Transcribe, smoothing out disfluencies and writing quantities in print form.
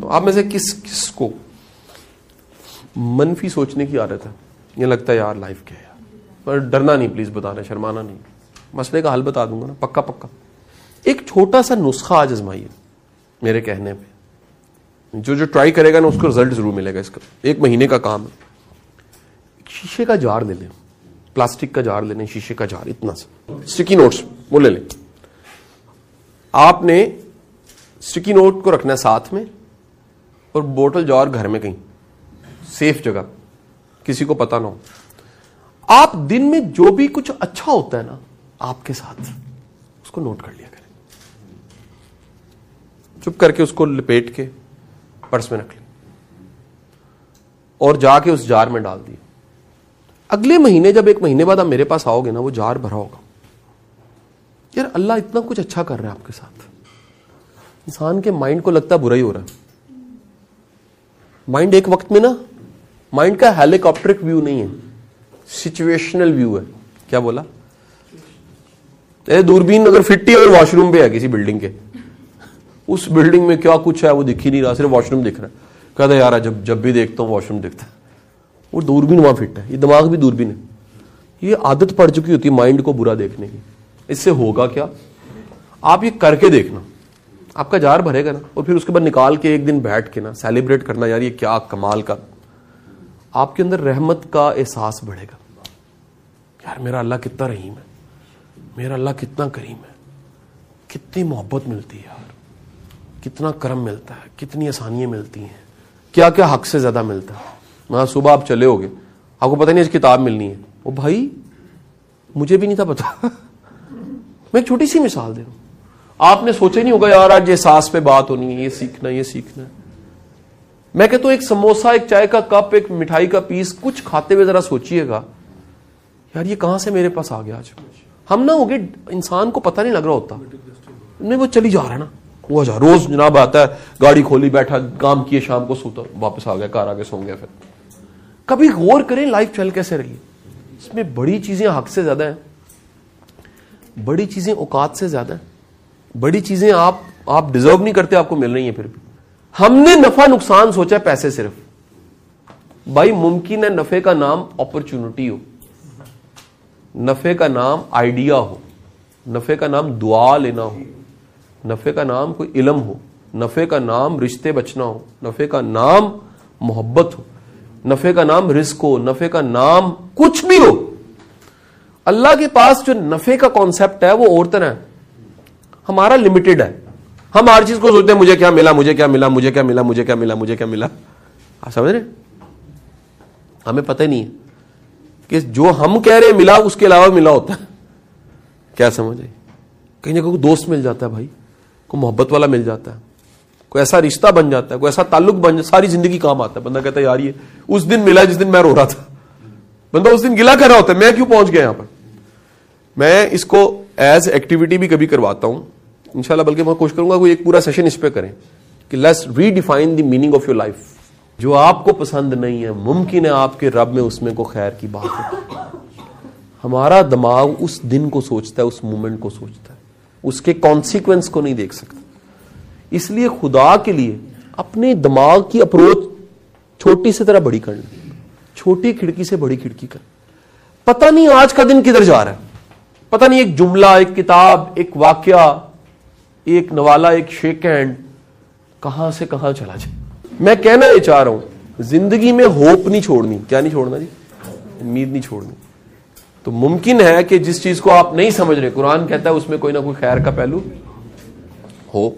بتاؤ آپ میں سے کس کو منفی سوچنے کی عادت ہے؟ یہ لگتا ہے یار لائف کیا ہے پر ڈرنا نہیں، پلیز بتانا، شرمانا نہیں، مسئلے کا حل بتا دوں گا نا پکا پکا. ایک چھوٹا سا نسخہ آج آزمائیے میرے کہنے پہ، جو ٹرائی کرے گا نا اس کو رزلٹ ضرور ملے گا. اس کا 1 مہینے کا کام ہے. شیشے کا جار لے لیں، پلاسٹک کا جار لے لیں، شیشے کا جار اتنا سا، اسٹکی نوٹس وہ لے لیں. آپ نے اسٹکی نوٹ کو رکھنا ہے ساتھ میں، اور بوٹل جار گھر میں کہیں سیف جگہ، کسی کو پتا نہ ہو. آپ دن میں جو بھی کچھ اچھا ہوتا ہے نا آپ کے ساتھ، اس کو نوٹ کر لیا کریں. چپ کر کے اس کو لپیٹ کے پرس میں رکھ لیں اور جا کے اس جار میں ڈال دیا. اگلے مہینے جب 1 مہینے بعد آپ میرے پاس آؤ گے نا، وہ جار بھرا ہوگا. یار اللہ اتنا کچھ اچھا کر رہا ہے آپ کے ساتھ. انسان کے مائنڈ کو لگتا ہے برا ہی ہو رہا ہے. مائنڈ ایک وقت میں نا، مائنڈ کا ہیلی کاپٹرک ویو نہیں ہے، سچویشنل ویو ہے. کیا بولا؟ دوربین اگر فٹ ہی اور واش روم پہ ہے کسی بلڈنگ کے، اس بلڈنگ میں کیا کچھ ہے وہ دکھ ہی نہیں رہا، صرف واش روم دکھ رہا ہے. کہتا ہے یار جب بھی دیکھتا ہوں واش روم دکھتا ہے. وہ دوربین وہاں فٹ ہے، یہ دماغ بھی دوربین ہے. یہ عادت پڑ چکی ہوتی ہے مائنڈ کو برا دیکھنے کی. اس سے ہوگا کیا؟ آپ یہ کر کے دیکھنا، آپ کا جار بھرے گا نا، اور پھر اس کے بعد نکال کے ایک دن بیٹھ کے نا سیلیبریٹ کرنا، یار یہ کیا کمال کا. آپ کے اندر رحمت کا احساس بڑھے گا. یار میرا اللہ کتنا رحیم ہے، میرا اللہ کتنا کریم ہے، کتنی محبت ملتی ہے یار، کتنا کرم ملتا ہے، کتنی آسانیاں ملتی ہیں، کیا کیا حق سے زیادہ ملتا ہے. وہاں صبح آپ چلے ہوگے، آپ کو پتہ نہیں آج کتاب ملنی ہے. وہ بھائی مجھے بھی نہیں تھا پتا. میں ایک چھوٹی سی مثال دے رہا ہوں. آپ نے سوچا ہی نہیں ہوگا یار آج احساس پہ بات ہونی ہے، یہ سیکھنا یہ سیکھنا ہے. میں کہتا ہوں ایک سموسہ، ایک چائے کا کپ، ایک مٹھائی کا پیس کچھ کھاتے ہوئے ذرا سوچئے گا یار یہ کہاں سے میرے پاس آ گیا. آج ہم نہ ہوگے، انسان کو پتہ نہیں لگ رہا ہوتا، نہیں وہ چلی جا رہا ہے نا. وہ روز جناب آتا ہے، گاڑی کھولی بیٹھا، کام کیے، شام کو سوتا، واپس آ گیا، کار آگے سو گیا. پھر کبھی غور کریں لائف چل کیسے رہی ہے. اس میں بڑی چیزیں حق سے زیادہ ہیں، بڑی چیزیں اوقات سے زیادہ ہیں، بڑی چیزیں آپ ڈیزرو نہیں کرتے، آپ کو مل رہی ہیں. پھر بھی ہم نے نفع نقصان سوچا ہے پیسے صرف. بھائی ممکن ہے نفع کا نام اپرچونٹی ہو، نفع کا نام آئیڈیا ہو، نفع کا نام دعا لینا ہو، نفع کا نام کوئی علم ہو، نفع کا نام رشتے بچنا ہو، نفع کا نام محبت ہو، نفع کا نام رزق ہو، نفع کا نام کچھ بھی ہو. اللہ کے پاس جو نفع کا کانسیپٹ ہے وہ اور طرح ہے، ہمارا لمیٹڈ ہے. ہم ہر چیز کو سوچتے ہیں مجھے کیا ملا، مجھے کیا ملا، مجھے کیا ملا، مجھے کیا ملا، مجھے کیا ملا. آپ سمجھ رہے ہیں؟ ہمیں پتہ ہی نہیں ہے کہ جو ہم کہہ رہے ہیں ملا اس کے علاوہ ملا ہوتا ہے. کیا سمجھ رہے؟ کہیں نہ کوئی دوست مل جاتا ہے بھائی، کوئی محبت والا مل جاتا ہے، کوئی ایسا رشتہ بن جاتا ہے، کوئی ایسا تعلق بن جاتا ہے، ساری زندگی کام آتا ہے. بندہ کہتا ہے یار یہ اس دن ملا جس دن میں رو رہا تھا. بندہ اس دن گلا کر رہا ہوتا ہے میں کیوں پہنچ گیا یہاں پر. میں اس کو ایز ایکٹیویٹی بھی کبھی کرواتا ہوں انشاءاللہ، بلکہ میں کوشش کروں گا کوئی ایک پورا سیشن اس پہ کریں کہ let's redefine the meaning of your life. جو آپ کو پسند نہیں ہے ممکن ہے آپ کے رب میں اس میں کو خیر کی بات ہے. ہمارا دماغ اس دن کو سوچتا ہے، اس مومنٹ کو سوچتا ہے، اس کے کانسیکوینس کو نہیں دیکھ سکتا. اس لیے خدا کے لیے اپنے دماغ کی اپروچ چھوٹی سے طرح بڑی کرنا، چھوٹی کھڑکی سے بڑی کھڑکی کر. پتہ نہیں آج کا دن کدھر جا رہا ہے، پتہ نہیں ایک جملہ، ایک کتاب، ایک واقعہ، ایک نوالہ، ایک شیک ہینڈ کہاں سے کہاں چلا جائے. میں کہنا یہ چاہ رہا ہوں زندگی میں ہوپ نہیں چھوڑنی. کیا نہیں چھوڑنا جی؟ امید نہیں چھوڑنی. تو ممکن ہے کہ جس چیز کو آپ نہیں سمجھ رہے قرآن کہتا ہے اس میں کوئی نہ کوئی خیر کا پہلو ہو.